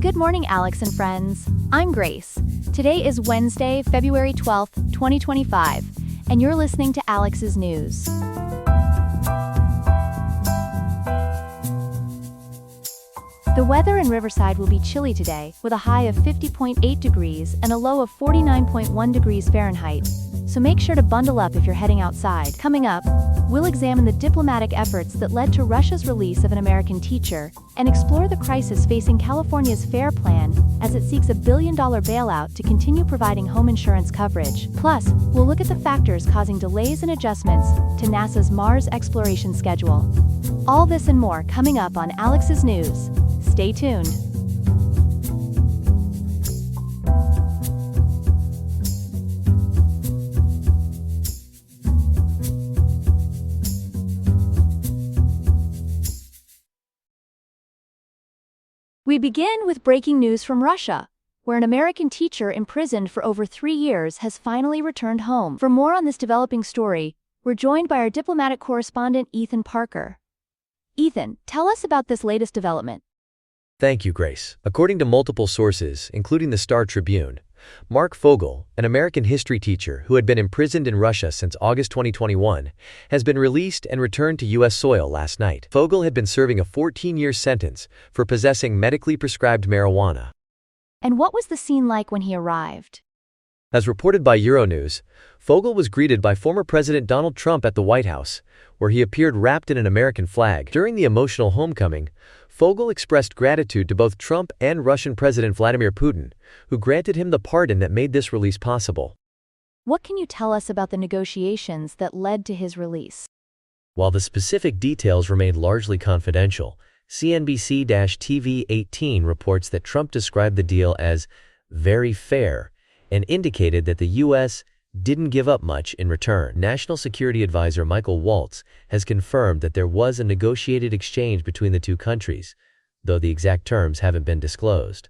Good morning, Alex and friends. I'm Grace. Today is Wednesday, February 12th, 2025, and you're listening to Alex's News. The weather in Riverside will be chilly today, with a high of 50.8 degrees and a low of 49.1 degrees Fahrenheit. So make sure to bundle up if you're heading outside. Coming up, we'll examine the diplomatic efforts that led to Russia's release of an American teacher and explore the crisis facing California's FAIR plan as it seeks $1 billion bailout to continue providing home insurance coverage. Plus, we'll look at the factors causing delays and adjustments to NASA's Mars exploration schedule. All this and more coming up on Alex's News. Stay tuned. We begin with breaking news from Russia, where an American teacher imprisoned for over 3 years has finally returned home. For more on this developing story, we're joined by our diplomatic correspondent Ethan Parker. Ethan, tell us about this latest development. Thank you, Grace. According to multiple sources, including the Star Tribune, Mark Fogel, an American history teacher who had been imprisoned in Russia since August 2021, has been released and returned to U.S. soil last night. Fogel had been serving a 14-year sentence for possessing medically prescribed marijuana. And what was the scene like when he arrived? As reported by Euronews, Fogel was greeted by former President Donald Trump at the White House, where he appeared wrapped in an American flag. During the emotional homecoming, Fogel expressed gratitude to both Trump and Russian President Vladimir Putin, who granted him the pardon that made this release possible. What can you tell us about the negotiations that led to his release? While the specific details remained largely confidential, CNBC-TV 18 reports that Trump described the deal as very fair and indicated that the U.S. didn't give up much in return. National Security Advisor Michael Waltz has confirmed that there was a negotiated exchange between the two countries, though the exact terms haven't been disclosed.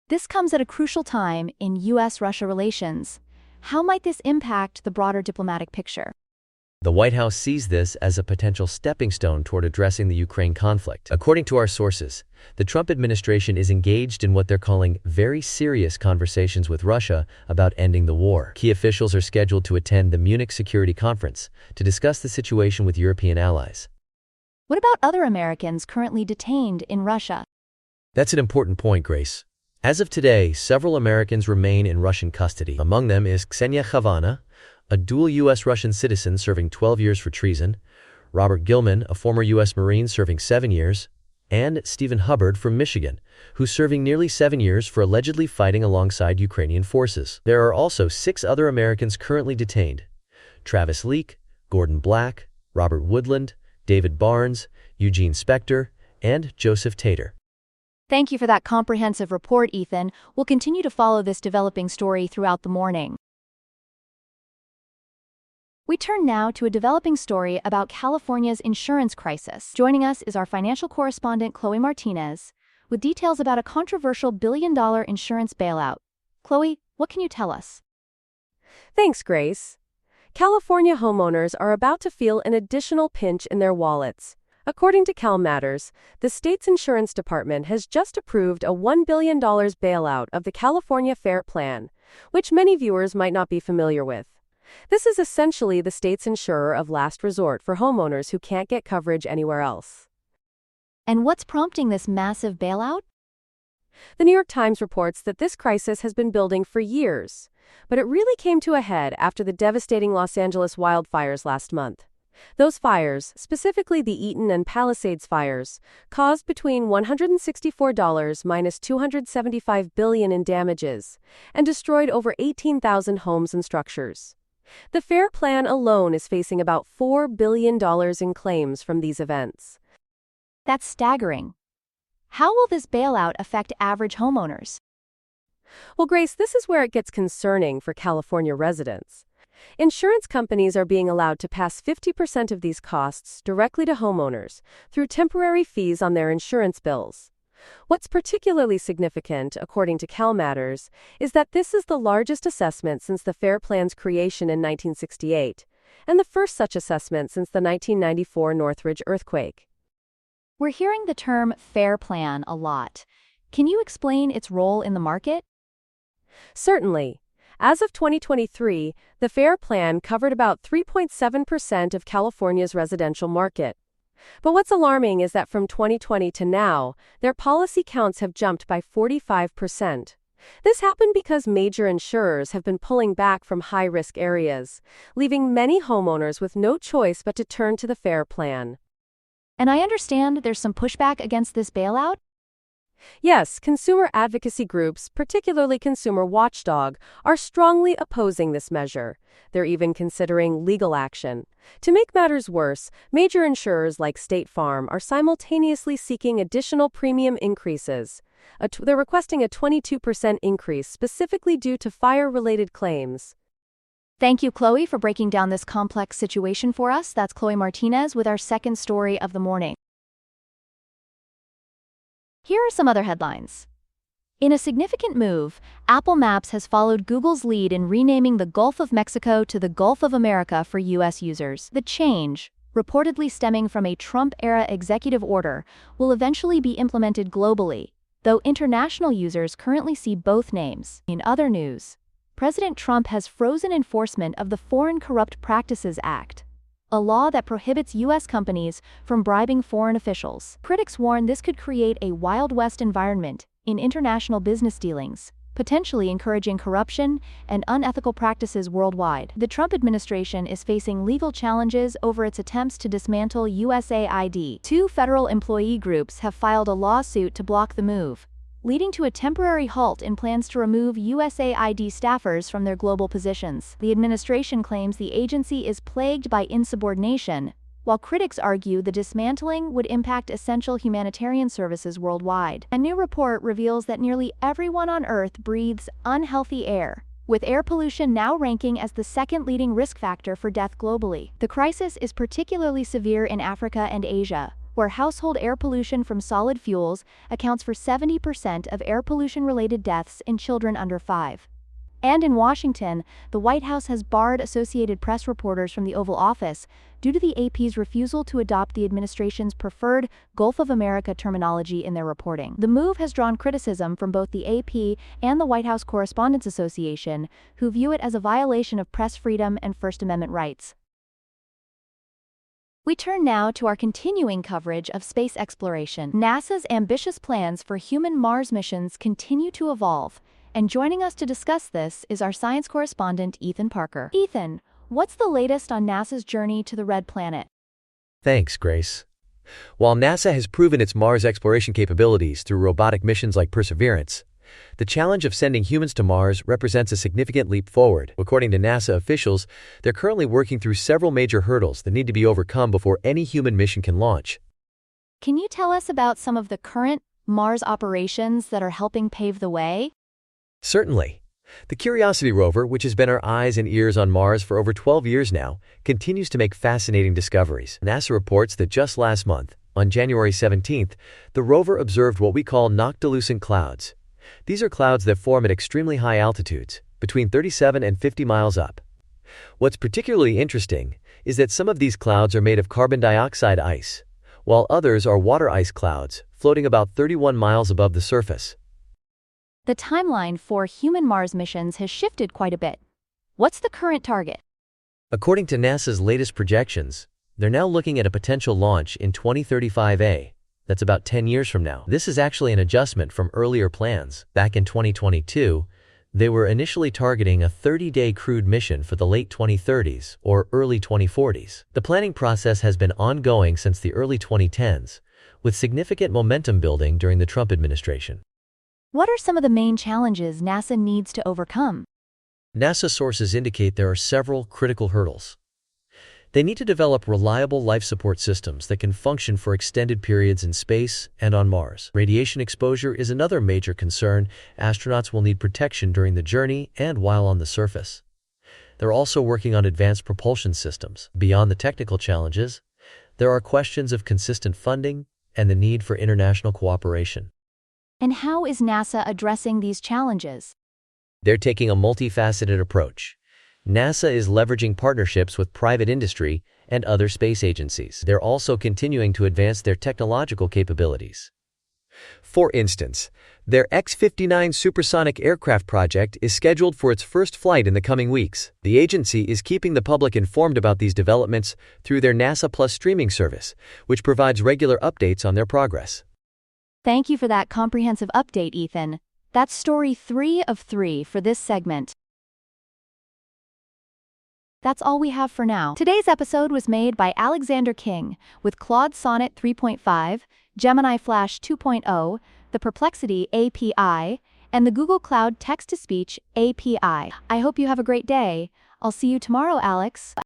This comes at a crucial time in U.S.-Russia relations. How might this impact the broader diplomatic picture? The White House sees this as a potential stepping stone toward addressing the Ukraine conflict. According to our sources, the Trump administration is engaged in what they're calling very serious conversations with Russia about ending the war. Key officials are scheduled to attend the Munich Security Conference to discuss the situation with European allies. What about other Americans currently detained in Russia? That's an important point, Grace. As of today, several Americans remain in Russian custody. Among them is Ksenia Khavana, a dual U.S.-Russian citizen serving 12 years for treason, Robert Gilman, a former U.S. Marine serving 7 years, and Stephen Hubbard from Michigan, who's serving nearly 7 years for allegedly fighting alongside Ukrainian forces. There are also 6 other Americans currently detained: Travis Leak, Gordon Black, Robert Woodland, David Barnes, Eugene Spector, and Joseph Tater. Thank you for that comprehensive report, Ethan. We'll continue to follow this developing story throughout the morning. We turn now to a developing story about California's insurance crisis. Joining us is our financial correspondent, Chloe Martinez, with details about a controversial $1 billion insurance bailout. Chloe, what can you tell us? Thanks, Grace. California homeowners are about to feel an additional pinch in their wallets. According to CalMatters, the state's insurance department has just approved a $1 billion bailout of the California FAIR plan, which many viewers might not be familiar with. This is essentially the state's insurer of last resort for homeowners who can't get coverage anywhere else. And what's prompting this massive bailout? The New York Times reports that this crisis has been building for years, but it really came to a head after the devastating Los Angeles wildfires last month. Those fires, specifically the Eaton and Palisades fires, caused between $164 minus $275 billion in damages and destroyed over 18,000 homes and structures. The FAIR plan alone is facing about $4 billion in claims from these events. That's staggering. How will this bailout affect average homeowners? Well, Grace, this is where it gets concerning for California residents. Insurance companies are being allowed to pass 50% of these costs directly to homeowners through temporary fees on their insurance bills. What's particularly significant, according to CalMatters, is that this is the largest assessment since the FAIR plan's creation in 1968, and the first such assessment since the 1994 Northridge earthquake. We're hearing the term FAIR plan a lot. Can you explain its role in the market? Certainly. As of 2023, the FAIR plan covered about 3.7% of California's residential market. But what's alarming is that from 2020 to now, their policy counts have jumped by 45%. This happened because major insurers have been pulling back from high-risk areas, leaving many homeowners with no choice but to turn to the FAIR plan. And I understand there's some pushback against this bailout? Yes, consumer advocacy groups, particularly Consumer Watchdog, are strongly opposing this measure. They're even considering legal action. To make matters worse, major insurers like State Farm are simultaneously seeking additional premium increases. They're requesting a 22% increase specifically due to fire-related claims. Thank you, Chloe, for breaking down this complex situation for us. That's Chloe Martinez with our second story of the morning. Here are some other headlines. In a significant move, Apple Maps has followed Google's lead in renaming the Gulf of Mexico to the Gulf of America for U.S. users. The change, reportedly stemming from a Trump-era executive order, will eventually be implemented globally, though international users currently see both names. In other news, President Trump has frozen enforcement of the Foreign Corrupt Practices Act, a law that prohibits U.S. companies from bribing foreign officials. Critics warn this could create a Wild West environment in international business dealings, potentially encouraging corruption and unethical practices worldwide. The Trump administration is facing legal challenges over its attempts to dismantle USAID. Two federal employee groups have filed a lawsuit to block the move, leading to a temporary halt in plans to remove USAID staffers from their global positions. The administration claims the agency is plagued by insubordination, while critics argue the dismantling would impact essential humanitarian services worldwide. A new report reveals that nearly everyone on Earth breathes unhealthy air, with air pollution now ranking as the second leading risk factor for death globally. The crisis is particularly severe in Africa and Asia, where household air pollution from solid fuels accounts for 70% of air pollution-related deaths in children under 5. And in Washington, the White House has barred Associated Press reporters from the Oval Office due to the AP's refusal to adopt the administration's preferred Gulf of America terminology in their reporting. The move has drawn criticism from both the AP and the White House Correspondents Association, who view it as a violation of press freedom and First Amendment rights. We turn now to our continuing coverage of space exploration. NASA's ambitious plans for human Mars missions continue to evolve, and joining us to discuss this is our science correspondent, Ethan Parker. Ethan, what's the latest on NASA's journey to the Red Planet? Thanks, Grace. While NASA has proven its Mars exploration capabilities through robotic missions like Perseverance, the challenge of sending humans to Mars represents a significant leap forward. According to NASA officials, they're currently working through several major hurdles that need to be overcome before any human mission can launch. Can you tell us about some of the current Mars operations that are helping pave the way? Certainly. The Curiosity rover, which has been our eyes and ears on Mars for over 12 years now, continues to make fascinating discoveries. NASA reports that just last month, on January 17th, the rover observed what we call noctilucent clouds. These are clouds that form at extremely high altitudes, between 37 and 50 miles up. What's particularly interesting is that some of these clouds are made of carbon dioxide ice, while others are water ice clouds, floating about 31 miles above the surface. The timeline for human Mars missions has shifted quite a bit. What's the current target? According to NASA's latest projections, they're now looking at a potential launch in 2035A. That's about 10 years from now. This is actually an adjustment from earlier plans. Back in 2022, they were initially targeting a 30-day crewed mission for the late 2030s or early 2040s. The planning process has been ongoing since the early 2010s, with significant momentum building during the Trump administration. What are some of the main challenges NASA needs to overcome? NASA sources indicate there are several critical hurdles. They need to develop reliable life support systems that can function for extended periods in space and on Mars. Radiation exposure is another major concern. Astronauts will need protection during the journey and while on the surface. They're also working on advanced propulsion systems. Beyond the technical challenges, there are questions of consistent funding and the need for international cooperation. And how is NASA addressing these challenges? They're taking a multifaceted approach. NASA is leveraging partnerships with private industry and other space agencies. They're also continuing to advance their technological capabilities. For instance, their X-59 supersonic aircraft project is scheduled for its first flight in the coming weeks. The agency is keeping the public informed about these developments through their NASA Plus streaming service, which provides regular updates on their progress. Thank you for that comprehensive update, Ethan. That's story 3 of 3 for this segment. That's all we have for now. Today's episode was made by Alexander King with Claude Sonnet 3.5, Gemini Flash 2.0, the Perplexity API, and the Google Cloud Text-to-Speech API. I hope you have a great day. I'll see you tomorrow, Alex.